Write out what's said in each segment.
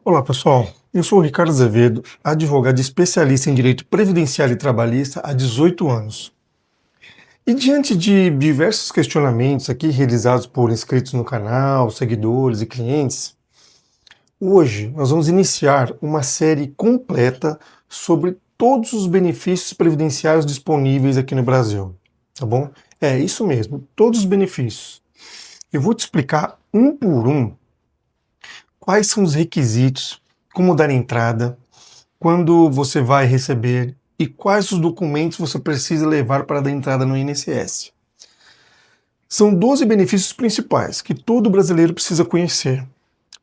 Olá, pessoal. Eu sou o Ricardo Azevedo, advogado especialista em direito previdenciário e trabalhista há 18 anos. E diante de diversos questionamentos aqui realizados por inscritos no canal, seguidores e clientes, hoje nós vamos iniciar uma série completa sobre todos os benefícios previdenciários disponíveis aqui no Brasil. Tá bom? É isso mesmo, todos os benefícios. Eu vou te explicar um por um quais são os requisitos, como dar entrada, quando você vai receber e quais os documentos você precisa levar para dar entrada no INSS. São 12 benefícios principais que todo brasileiro precisa conhecer: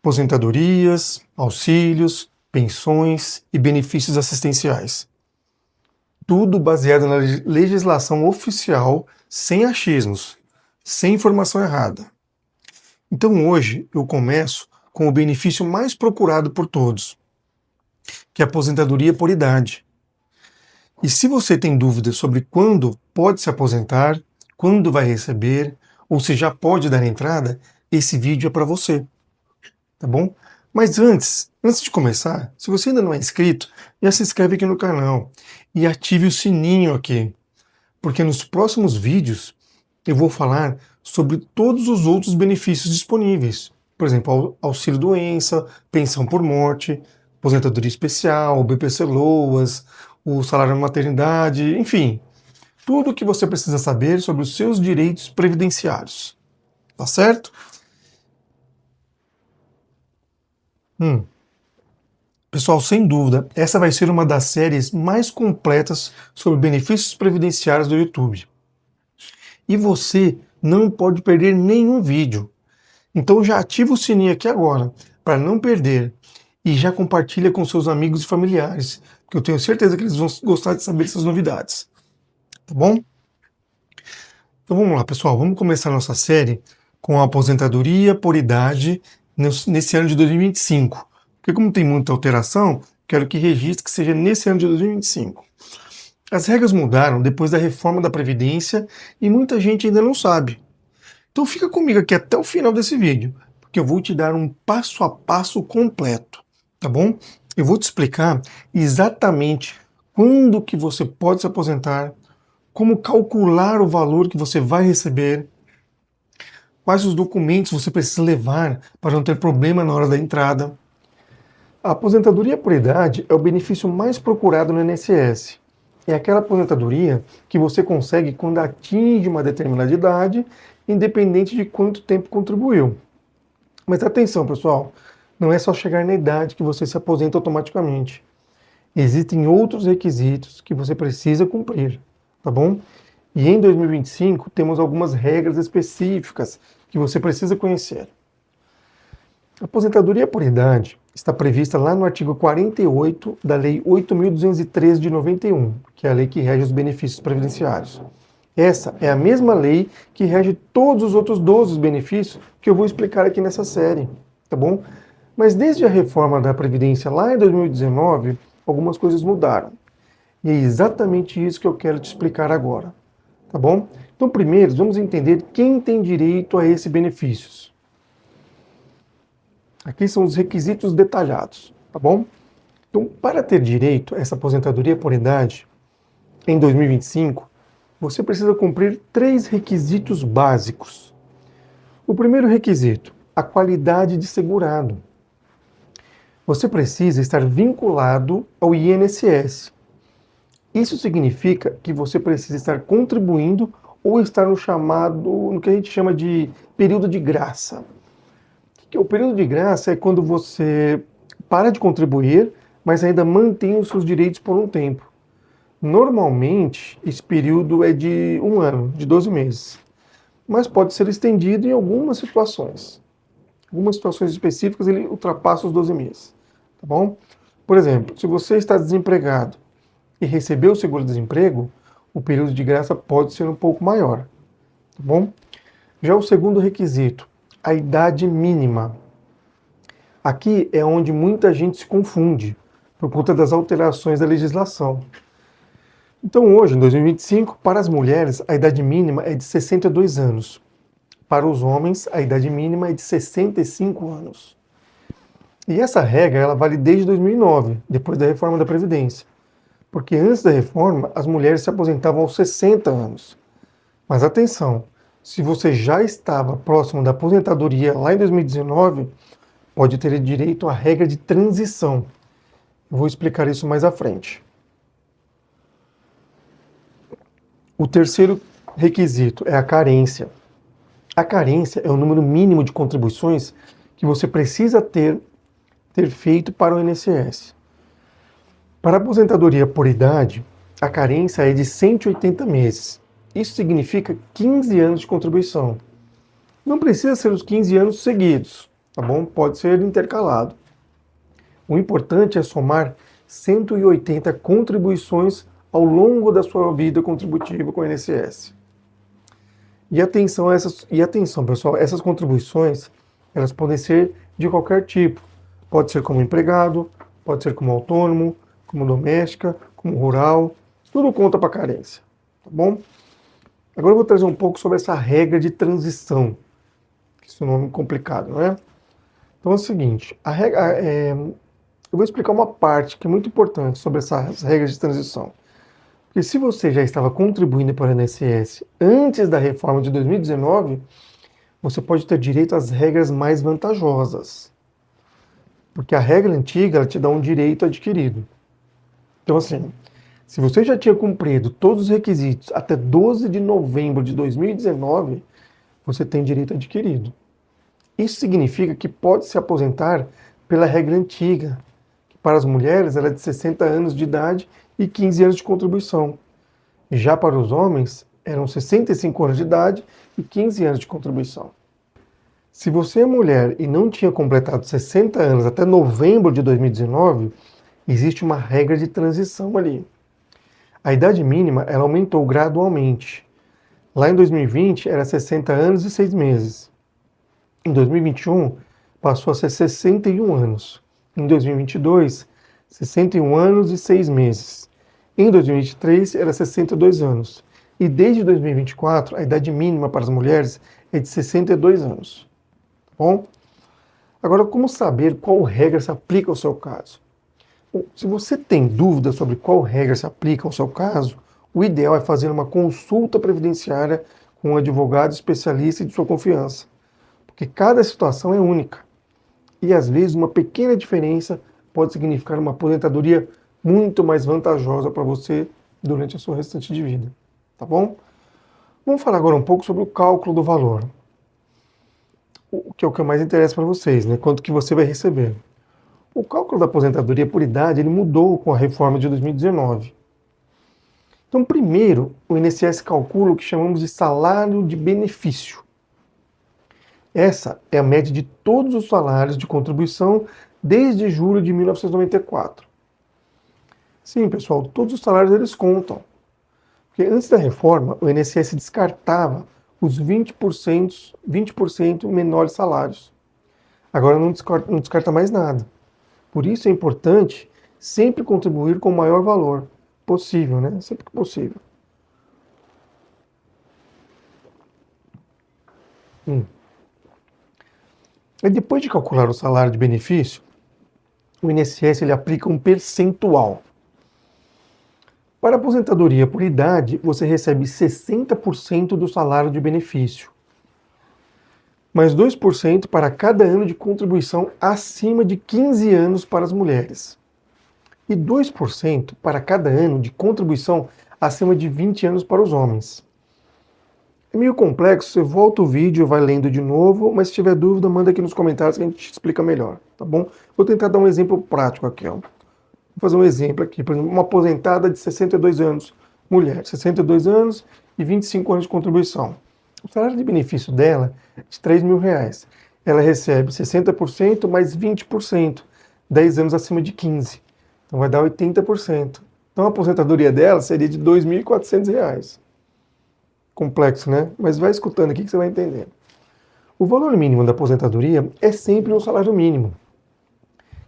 aposentadorias, auxílios, pensões e benefícios assistenciais. Tudo baseado na legislação oficial, sem achismos, sem informação errada. Então hoje eu começo com o benefício mais procurado por todos, que é a aposentadoria por idade. E se você tem dúvidas sobre quando pode se aposentar, quando vai receber, ou se já pode dar entrada, esse vídeo é para você, tá bom? Mas antes de começar, se você ainda não é inscrito, já se inscreve aqui no canal e ative o sininho aqui, porque nos próximos vídeos eu vou falar sobre todos os outros benefícios disponíveis. Por exemplo, auxílio doença, pensão por morte, aposentadoria especial, BPC Loas, o salário maternidade, enfim, tudo o que você precisa saber sobre os seus direitos previdenciários. Tá certo? Pessoal, sem dúvida, essa vai ser uma das séries mais completas sobre benefícios previdenciários do YouTube. E você não pode perder nenhum vídeo. Então já ativa o sininho aqui agora, para não perder. E já compartilha com seus amigos e familiares, porque eu tenho certeza que eles vão gostar de saber essas novidades. Tá bom? Então vamos lá, pessoal. Vamos começar nossa série com a aposentadoria por idade nesse ano de 2025. Porque como tem muita alteração, quero que registre que seja nesse ano de 2025. As regras mudaram depois da reforma da Previdência e muita gente ainda não sabe. Então fica comigo aqui até o final desse vídeo, porque eu vou te dar um passo a passo completo, tá bom? Eu vou te explicar exatamente quando que você pode se aposentar, como calcular o valor que você vai receber, quais os documentos você precisa levar para não ter problema na hora da entrada. A aposentadoria por idade é o benefício mais procurado no INSS. É aquela aposentadoria que você consegue quando atinge uma determinada idade, independente de quanto tempo contribuiu. Mas atenção, pessoal, não é só chegar na idade que você se aposenta automaticamente. Existem outros requisitos que você precisa cumprir, tá bom? E em 2025 temos algumas regras específicas que você precisa conhecer. A aposentadoria por idade está prevista lá no artigo 48 da Lei 8.213 de 91, que é a lei que rege os benefícios previdenciários. Essa é a mesma lei que rege todos os outros 12 benefícios que eu vou explicar aqui nessa série, tá bom? Mas desde a reforma da Previdência lá em 2019, algumas coisas mudaram. E é exatamente isso que eu quero te explicar agora, tá bom? Então, primeiro, vamos entender quem tem direito a esses benefícios. Aqui são os requisitos detalhados, tá bom? Então, para ter direito a essa aposentadoria por idade, em 2025, você precisa cumprir 3 requisitos básicos. O primeiro requisito, a qualidade de segurado. Você precisa estar vinculado ao INSS. Isso significa que você precisa estar contribuindo ou estar no que a gente chama de período de graça. O período de graça é quando você para de contribuir, mas ainda mantém os seus direitos por um tempo. Normalmente, esse período é de 1 ano, de 12 meses. Mas pode ser estendido em algumas situações. Algumas situações específicas ele ultrapassa os 12 meses. Tá bom? Por exemplo, se você está desempregado e recebeu o seguro-desemprego, o período de graça pode ser um pouco maior. Tá bom? Já o segundo requisito, a idade mínima. Aqui é onde muita gente se confunde por conta das alterações da legislação. Então hoje, em 2025, para as mulheres, a idade mínima é de 62 anos. Para os homens, a idade mínima é de 65 anos. E essa regra ela vale desde 2009, depois da reforma da Previdência. Porque antes da reforma, as mulheres se aposentavam aos 60 anos. Mas atenção, se você já estava próximo da aposentadoria lá em 2019, pode ter direito à regra de transição. Eu vou explicar isso mais à frente. O terceiro requisito é a carência. A carência é o número mínimo de contribuições que você precisa ter feito para o INSS. Para a aposentadoria por idade, a carência é de 180 meses. Isso significa 15 anos de contribuição. Não precisa ser os 15 anos seguidos, tá bom? Pode ser intercalado. O importante é somar 180 contribuições ao longo da sua vida contributiva com o INSS. E atenção, pessoal, essas contribuições, elas podem ser de qualquer tipo. Pode ser como empregado, pode ser como autônomo, como doméstica, como rural, tudo conta para carência, tá bom? Agora eu vou trazer um pouco sobre essa regra de transição, que esse é um nome complicado, não é? Então é o seguinte, eu vou explicar uma parte que é muito importante sobre essas regras de transição. Porque se você já estava contribuindo para o INSS antes da reforma de 2019, você pode ter direito às regras mais vantajosas. Porque a regra antiga ela te dá um direito adquirido. Então, assim, se você já tinha cumprido todos os requisitos até 12 de novembro de 2019, você tem direito adquirido. Isso significa que pode se aposentar pela regra antiga, que para as mulheres era de 60 anos de idade e 15 anos de contribuição. Já para os homens, eram 65 anos de idade e 15 anos de contribuição. Se você é mulher e não tinha completado 60 anos até novembro de 2019, existe uma regra de transição ali. A idade mínima ela aumentou gradualmente. Lá em 2020 era 60 anos e 6 meses. Em 2021 passou a ser 61 anos. Em 2022, 61 anos e 6 meses. Em 2023 era 62 anos. E desde 2024 a idade mínima para as mulheres é de 62 anos. Tá bom? Agora, como saber qual regra se aplica ao seu caso? Bom, se você tem dúvida sobre qual regra se aplica ao seu caso, o ideal é fazer uma consulta previdenciária com um advogado especialista de sua confiança, porque cada situação é única. E às vezes uma pequena diferença pode significar uma aposentadoria muito mais vantajosa para você durante a sua restante de vida, tá bom? Vamos falar agora um pouco sobre o cálculo do valor, o que é o que mais interessa para vocês, né? Quanto que você vai receber. O cálculo da aposentadoria por idade ele mudou com a reforma de 2019. Então, primeiro, o INSS calcula o que chamamos de salário de benefício. Essa é a média de todos os salários de contribuição desde julho de 1994. Sim, pessoal, todos os salários eles contam. Porque antes da reforma, o INSS descartava os 20% menores salários. Agora não descarta mais nada. Por isso é importante sempre contribuir com o maior valor possível, né? Sempre que possível. E depois de calcular o salário de benefício, o INSS ele aplica um percentual. Para a aposentadoria por idade, você recebe 60% do salário de benefício, mais 2% para cada ano de contribuição acima de 15 anos para as mulheres, e 2% para cada ano de contribuição acima de 20 anos para os homens. É meio complexo, você volta o vídeo, vai lendo de novo, mas se tiver dúvida, manda aqui nos comentários que a gente explica melhor, tá bom? Vou tentar dar um exemplo prático aqui, ó. Vou fazer um exemplo aqui, por exemplo, uma aposentada de 62 anos, mulher, 62 anos e 25 anos de contribuição. O salário de benefício dela é de R$3.000. Ela recebe 60% mais 20%, 10 anos acima de 15. Então vai dar 80%. Então a aposentadoria dela seria de R$2.400. Complexo, né? Mas vai escutando aqui que você vai entender. O valor mínimo da aposentadoria é sempre um salário mínimo,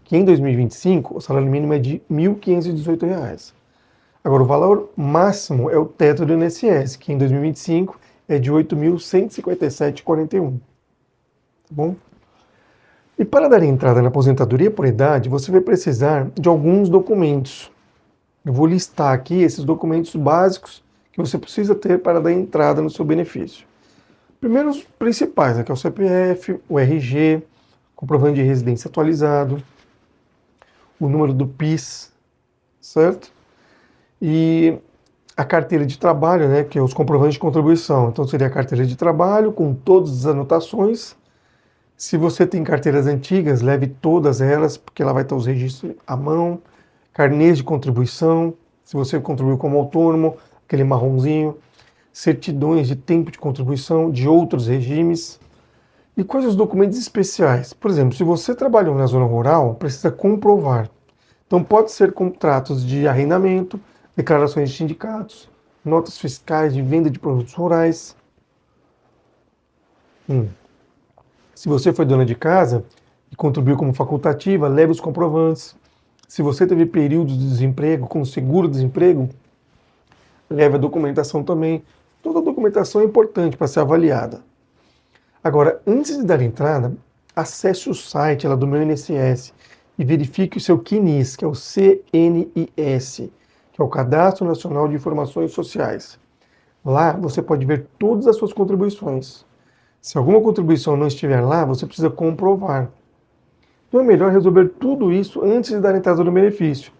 que em 2025 o salário mínimo é de R$1.518. Agora, o valor máximo é o teto do INSS, que em 2025 é de R$8.157,41. Tá bom? E para dar entrada na aposentadoria por idade, você vai precisar de alguns documentos. Eu vou listar aqui esses documentos básicos que você precisa ter para dar entrada no seu benefício. Primeiro, os principais, né, que é o CPF, o RG, comprovante de residência atualizado, o número do PIS, certo? E a carteira de trabalho, né, que é os comprovantes de contribuição. Então seria a carteira de trabalho com todas as anotações. Se você tem carteiras antigas, leve todas elas, porque ela vai ter os registros à mão. Carnês de contribuição, se você contribuiu como autônomo, aquele marronzinho. Certidões de tempo de contribuição de outros regimes. E quais os documentos especiais? Por exemplo, se você trabalhou na zona rural, precisa comprovar. Então pode ser contratos de arrendamento, declarações de sindicatos, notas fiscais de venda de produtos rurais. Se você foi dona de casa e contribuiu como facultativa, leve os comprovantes. Se você teve período de desemprego, com seguro-desemprego, leve a documentação também. Toda a documentação é importante para ser avaliada. Agora, antes de dar entrada, acesse o site lá do meu INSS e verifique o seu CNIS, que é o CNIS, que é o Cadastro Nacional de Informações Sociais. Lá você pode ver todas as suas contribuições. Se alguma contribuição não estiver lá, você precisa comprovar. Então é melhor resolver tudo isso antes de dar entrada no benefício.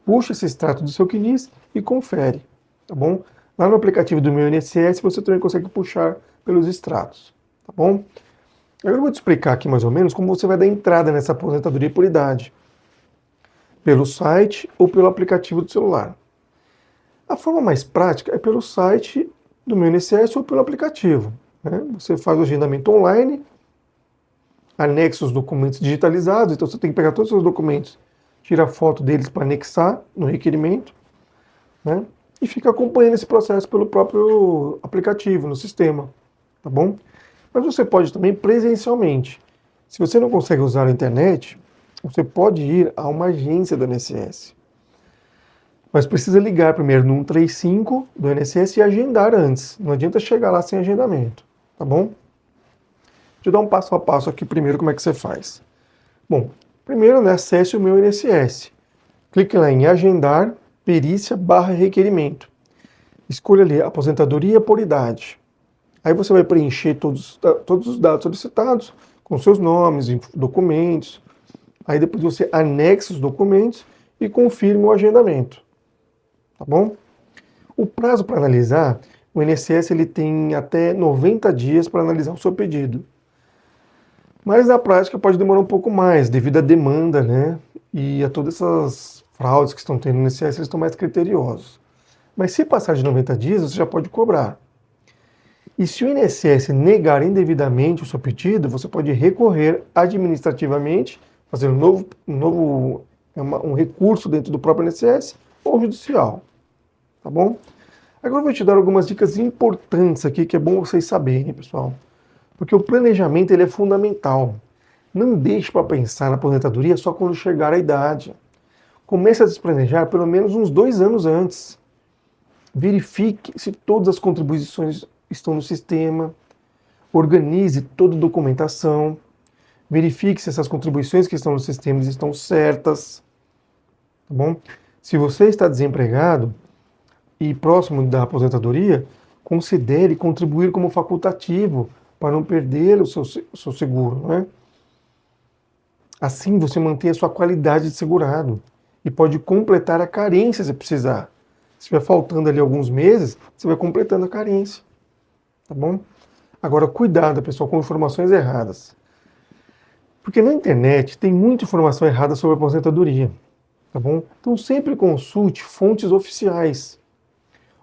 Puxa esse extrato do seu CNIS e confere, tá bom? Lá no aplicativo do meu INSS você também consegue puxar pelos extratos, tá bom? Agora eu vou te explicar aqui mais ou menos como você vai dar entrada nessa aposentadoria por idade. Pelo site ou pelo aplicativo do celular. A forma mais prática é pelo site do meu INSS ou pelo aplicativo. Né? Você faz o agendamento online, anexa os documentos digitalizados, então você tem que pegar todos os seus documentos, tira foto deles para anexar no requerimento, né? E fica acompanhando esse processo pelo próprio aplicativo, no sistema, tá bom? Mas você pode também presencialmente. Se você não consegue usar a internet, você pode ir a uma agência do INSS. Mas precisa ligar primeiro no 135 do INSS e agendar antes. Não adianta chegar lá sem agendamento, tá bom? Deixa eu dar um passo a passo aqui primeiro como é que você faz. Bom, primeiro, né, acesse o meu INSS. Clique lá em agendar, perícia /requerimento. Escolha ali aposentadoria por idade. Aí você vai preencher todos os dados solicitados, com seus nomes, documentos. Aí depois você anexa os documentos e confirma o agendamento. Tá bom? O prazo para analisar, o INSS ele tem até 90 dias para analisar o seu pedido. Mas na prática pode demorar um pouco mais, devido à demanda, né? E a todas essas fraudes que estão tendo no INSS, eles estão mais criteriosos. Mas se passar de 90 dias, você já pode cobrar. E se o INSS negar indevidamente o seu pedido, você pode recorrer administrativamente, fazer um recurso dentro do próprio INSS ou judicial. Tá bom? Agora eu vou te dar algumas dicas importantes aqui que é bom vocês saberem, pessoal. Porque o planejamento ele é fundamental. Não deixe para pensar na aposentadoria só quando chegar a idade. Comece a se planejar pelo menos uns 2 anos antes. Verifique se todas as contribuições estão no sistema. Organize toda a documentação. Verifique se essas contribuições que estão no sistema estão certas. Tá bom? Se você está desempregado e próximo da aposentadoria, considere contribuir como facultativo para não perder o seu seguro, né? Assim você mantém a sua qualidade de segurado e pode completar a carência se precisar. Se estiver faltando ali alguns meses, você vai completando a carência, tá bom? Agora, cuidado, pessoal, com informações erradas. Porque na internet tem muita informação errada sobre a aposentadoria, tá bom? Então sempre consulte fontes oficiais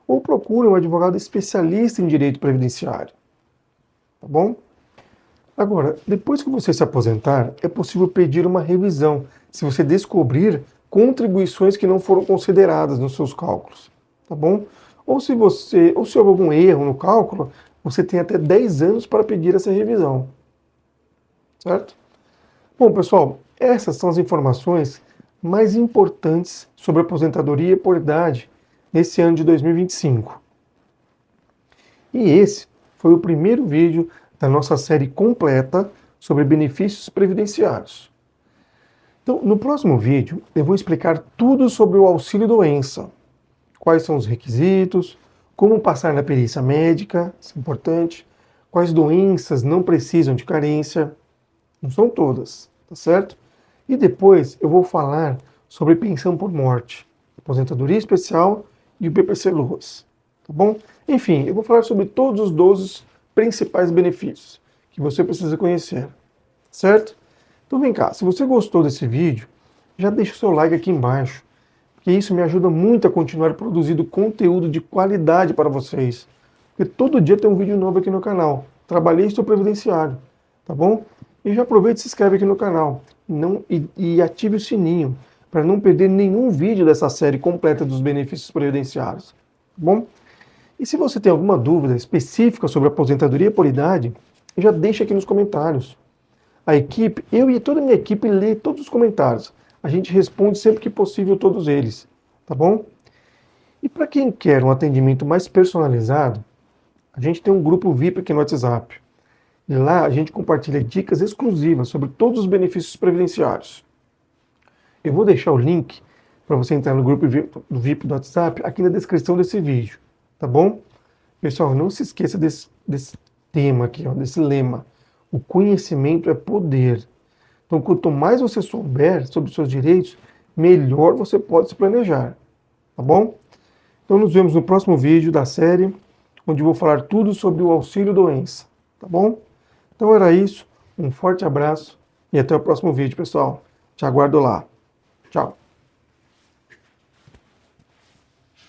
ou procure um advogado especialista em direito previdenciário, tá bom? Agora, depois que você se aposentar, é possível pedir uma revisão se você descobrir contribuições que não foram consideradas nos seus cálculos, tá bom? Ou se houve algum erro no cálculo, você tem até 10 anos para pedir essa revisão, certo? Bom, pessoal, essas são as informações mais importantes sobre aposentadoria por idade nesse ano de 2025. E esse foi o primeiro vídeo da nossa série completa sobre benefícios previdenciários. Então, no próximo vídeo, eu vou explicar tudo sobre o auxílio-doença. Quais são os requisitos, como passar na perícia médica, isso é importante, quais doenças não precisam de carência, não são todas, tá certo? E depois eu vou falar sobre pensão por morte, aposentadoria especial e o PPC-LOAS, tá bom? Enfim, eu vou falar sobre todos os 12 principais benefícios que você precisa conhecer, certo? Então vem cá, se você gostou desse vídeo, já deixa o seu like aqui embaixo, porque isso me ajuda muito a continuar produzindo conteúdo de qualidade para vocês. Porque todo dia tem um vídeo novo aqui no canal, trabalhista ou previdenciário, tá bom? E já aproveita e se inscreve aqui no canal e ative o sininho para não perder nenhum vídeo dessa série completa dos benefícios previdenciários, tá bom? E se você tem alguma dúvida específica sobre aposentadoria por idade, já deixa aqui nos comentários. A equipe, eu e toda a minha equipe lê todos os comentários. A gente responde sempre que possível todos eles, tá bom? E para quem quer um atendimento mais personalizado, a gente tem um grupo VIP aqui no WhatsApp. E lá a gente compartilha dicas exclusivas sobre todos os benefícios previdenciários. Eu vou deixar o link para você entrar no grupo VIP do WhatsApp aqui na descrição desse vídeo, tá bom? Pessoal, não se esqueça desse tema aqui, ó, desse lema. O conhecimento é poder. Então, quanto mais você souber sobre os seus direitos, melhor você pode se planejar, tá bom? Então, nos vemos no próximo vídeo da série, onde eu vou falar tudo sobre o auxílio-doença, tá bom? Então era isso, um forte abraço e até o próximo vídeo, pessoal. Te aguardo lá. Tchau.